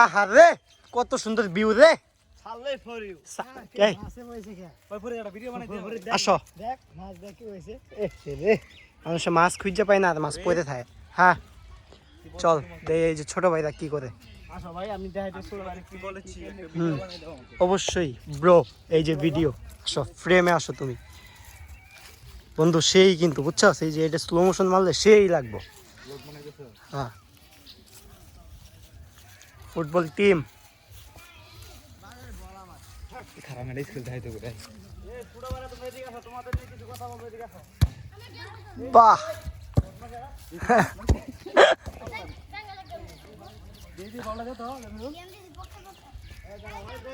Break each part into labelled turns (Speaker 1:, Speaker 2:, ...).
Speaker 1: আহারে কত সুন্দর ভিউ রে। আসো মানুষ মাছ খুঁজে পায় না আর মাছ পড়ে থাকে। হ্যাঁ চল এই যে ছোট ভাইরা কি করে। অবশ্যই ব্রো এই যে ভিডিও আসো ফ্রেমে আসো তুমি বন্ধু সেই কিন্তু বুঝছো সেই যে এটা স্লো মোশন মারলে সেই লাগবো। হ্যাঁ ফুটবল টিম বাহ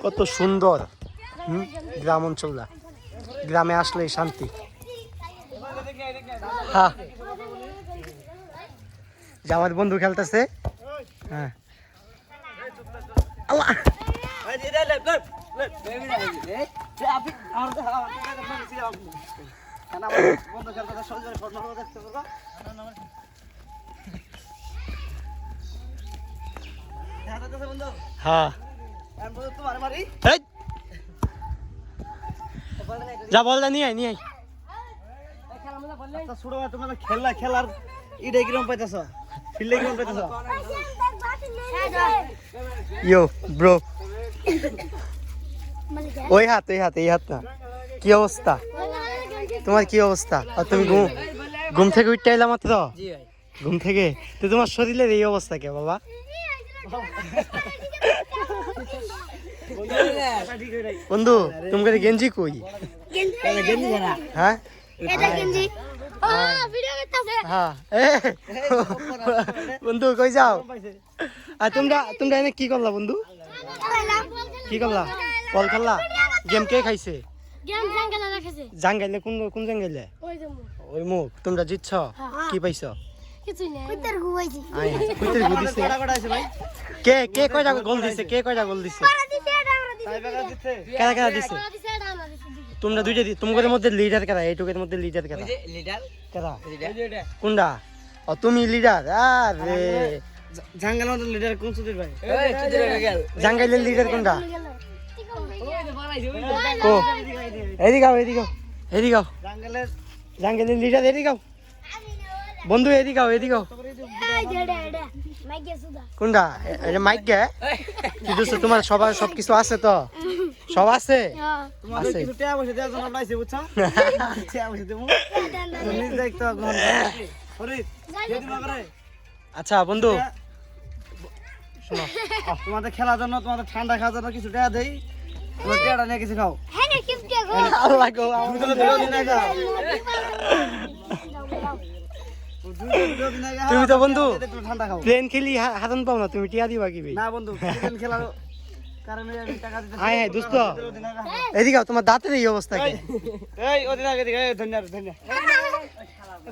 Speaker 1: কত সুন্দর গ্রাম অঞ্চলটা, গ্রামে আসলে শান্তি। হ্যাঁ যে আমার বন্ধু খেলতেছে। হ্যাঁ আল্লাহ হ্যাঁ যা বলটা নিয়ে আয় নিয়ে আয়।
Speaker 2: খেলার ইডে কিরম পাইতেছ ফিল্ডে কিরম পাইতেছ
Speaker 1: ইয়ো ব্রো ওই হাত এই হাত না। কি অবস্থা তোমার, কি অবস্থা? আর তুমি ঘুম থেকে উঠতে এলাম মাত্র? ঘুম থেকে তো তোমার শরীরের এই অবস্থা কে বাবা? বন্ধু তোমাকে গেঞ্জি কই? হ্যাঁ বন্ধু কই যাও? আর তোমরা এনে কি করলা বন্ধু? কি করলা? বল খেললা? গেম কে খাইছে? জাঙ্গাইলে কোন জাঙ্গাইলে? ওই মুখ তোমরা জিতছ? কি পাইছ? কে কে কয়টা গোল দিছে? কে কয়টা গোল দিছে? কারা কারা দিছে? তোমরা দুইটা তোমাদের মধ্যে লিডার কারা? এইটুকের মধ্যে লিডার কারা? কারা? কোনটা? ও তুমি লিডার? আরে
Speaker 2: জাঙ্গালের মধ্যে লিডার কোন সুদীর ভাই?
Speaker 1: জাঙ্গাইলের লিডার কোনটা? কো এদিকে আও এদিকে আও জাঙ্গাইলের লিডার এদিকে আও বন্ধু এদিকে আও কোনটা? এটা মাইক গে কি দোস্ত তোমার সবার সবকিছু আছে তো? সব আছে?
Speaker 2: তোমাদের কিছু টাকা পয়সা দেওয়ার জন্য পাইছি বুঝছো? টাকা পয়সা দেবো তুমি দেখতো গ্রহণ ফরিদ যদি না করে।
Speaker 1: আচ্ছা বন্ধু শোনো
Speaker 2: তোমাদের খেলার জন্য তোমাদের ঠান্ডা খাওয়ার জন্য কিছু টাকা দেই, তোমরা টাকাটা নিয়ে কিছু খাও।
Speaker 1: আল্লাহ গো তুমি তো বন্ধু
Speaker 2: ঠান্ডা খাও।
Speaker 1: প্লেন খেলি হাতন পাও না, তুমি টিয়া দিবা কি ভাই?
Speaker 2: না বন্ধু প্লেন খেলার কারণে আমি টাকা দিতে।
Speaker 1: আয় হায় দোস্ত এদিকে আও, তোমার দাঁতের এই অবস্থা কি?
Speaker 2: এই ওদিন আগে দিকে ধন্যবাদ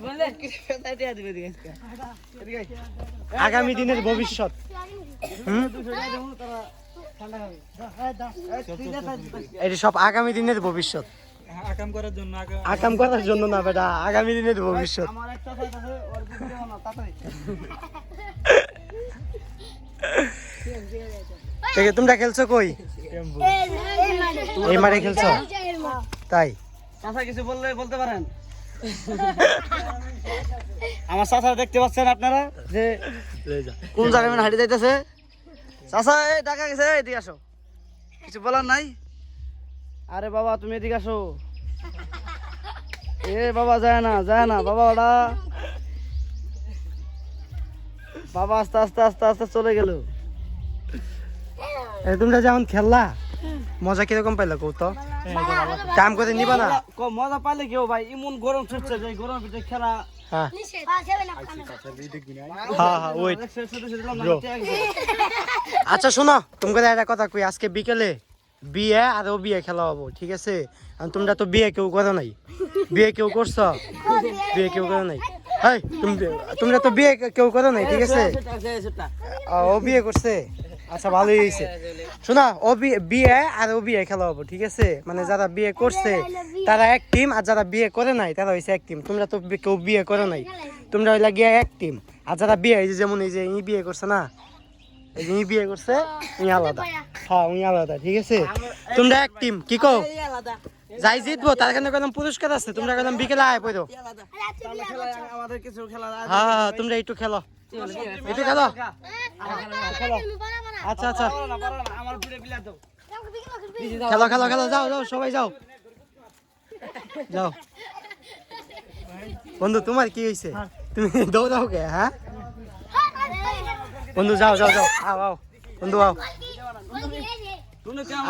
Speaker 2: বলে কি টাকা দিবে দিকে এদিকে
Speaker 1: আগামী দিনের ভবিষ্যৎ। এটা সব আগামী দিনের ভবিষ্যৎ, আকাম করার জন্য না বেটা, আগামী দিনের ভবিষ্যৎ।
Speaker 2: আমার একটা সাইড আছে ওর ভিডিও না তাড়াতাড়ি।
Speaker 1: তোমরা খেলছো কই? এই মাঠে খেলছো? তাই
Speaker 2: চাচা কিছু বলতে পারেন? আমার চাচা দেখতে পাচ্ছেন আপনারা যে কোন জায়গায় মানে হাঁটে যাইতেছে। চাচা এই টাকা গেছে, এদিকে আসো, কিছু বলার নাই? আরে বাবা তুমি এদিকে আসো। এ বাবা যায় না বাবা, ওটা বাবা আস্তে আস্তে আস্তে আস্তে চলে গেল।
Speaker 1: তোমরা যেমন খেললা মজা কিরকম পাইলা কৌ তো? কাম করে নিবা না?
Speaker 2: মজা পাইলে কেউ ভাই, এমন গরম ছুটছে যে গরমের ভিতরে খেলা।
Speaker 1: হ্যাঁ ওয়েট আচ্ছা শোনো তোমাকে একটা কথা কই, আজকে বিকেলে বিয়ে আর ও বিয়ে খেলা হবো, ঠিক আছে? আর তোমরা তো বিয়ে কেউ করো নাই, বিয়ে কেউ করছো? বিয়ে কেউ করো নাই? হাই তোমরা তো বিয়ে কেউ করো নাই, ঠিক আছে? ও বিয়ে করছে, আচ্ছা ভালোই হয়েছে। শোনা ও বিয়ে আর ও বিয়ে খেলা হবো, ঠিক আছে? মানে যারা বিয়ে করছে তারা এক টিম, আর যারা বিয়ে করে নাই তারা হয়েছে এক টিম। তোমরা তো কেউ বিয়ে করে নাই, তোমরা হইলা গিয়ে এক টিম। আর যারা বিয়ে হয়েছে, যেমন এই যে বিয়ে করছে না, এই যে বিয়ে করছে উনি আলাদা। হ্যাঁ উনি আলাদা, ঠিক আছে। তোমরা এক টিম, কি কো? যাই জিতবো তার এখানে কদম পুরস্কার আছে, তোমরা কদম বিকেলে আয় পড়ো।
Speaker 2: আমাদের কিছু খেলা
Speaker 1: হ্যাঁ তোমরা একটু খেলো, একটু খেলো। আচ্ছা আচ্ছা
Speaker 2: আমার পুরে বিলা দাও।
Speaker 1: খেলো খেলো খেলো, যাও যাও সবাই যাও যাও। বন্ধু তোমার কি হয়েছে, তুমি দৌড়াও কে? হ্যাঁ বন্ধু যাও যাও যাও, আও আও বন্ধু আও।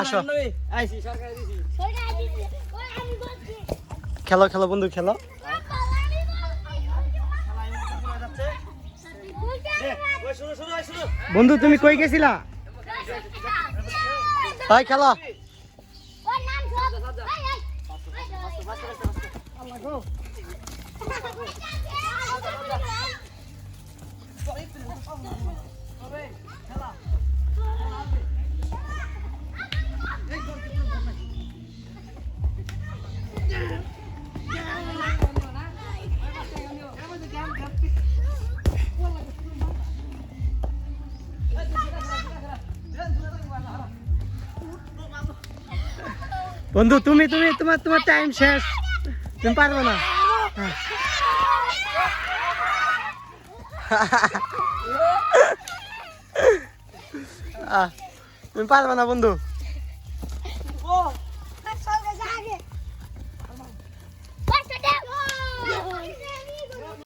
Speaker 1: আসো খেলো খেলো বন্ধু খেলো। বন্ধু তুমি কই গেছিলা? ভাই খেলো। বন্ধু তুমি তুমি তোমার তোমার টাইম শেষ, তুমি পারবে না। তুমি পারবে না বন্ধু।